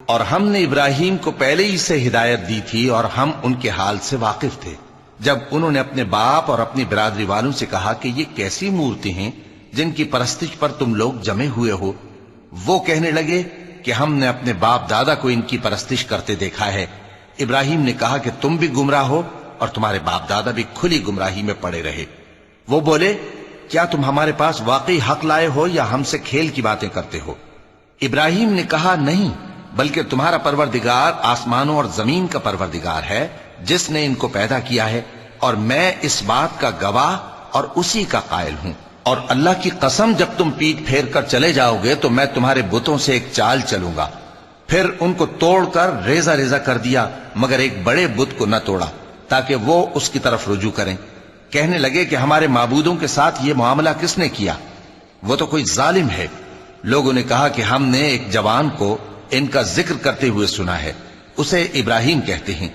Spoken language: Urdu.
اور ہم نے ابراہیم کو پہلے ہی سے ہدایت دی تھی اور ہم ان کے حال سے واقف تھے۔ جب انہوں نے اپنے باپ اور اپنی برادری والوں سے کہا کہ یہ کیسی مورتی ہیں جن کی پرستش پر تم لوگ جمے ہوئے ہو، وہ کہنے لگے کہ ہم نے اپنے باپ دادا کو ان کی پرستش کرتے دیکھا ہے۔ ابراہیم نے کہا کہ تم بھی گمراہ ہو اور تمہارے باپ دادا بھی کھلی گمراہی میں پڑے رہے۔ وہ بولے، کیا تم ہمارے پاس واقعی حق لائے ہو یا ہم سے کھیل کی باتیں کرتے ہو؟ ابراہیم نے کہا، نہیں، بلکہ تمہارا پروردگار آسمانوں اور زمین کا پروردگار ہے جس نے ان کو پیدا کیا ہے، اور میں اس بات کا گواہ اور اسی کا قائل ہوں۔ اور اللہ کی قسم، جب تم پیٹ پھیر کر چلے جاؤ گے تو میں تمہارے بتوں سے ایک چال چلوں گا۔ پھر ان کو توڑ کر ریزہ ریزہ کر دیا، مگر ایک بڑے بت کو نہ توڑا تاکہ وہ اس کی طرف رجوع کریں۔ کہنے لگے کہ ہمارے معبودوں کے ساتھ یہ معاملہ کس نے کیا؟ وہ تو کوئی ظالم ہے۔ لوگوں نے کہا کہ ہم نے ایک جوان کو ان کا ذکر کرتے ہوئے سنا ہے، اسے ابراہیم کہتے ہیں۔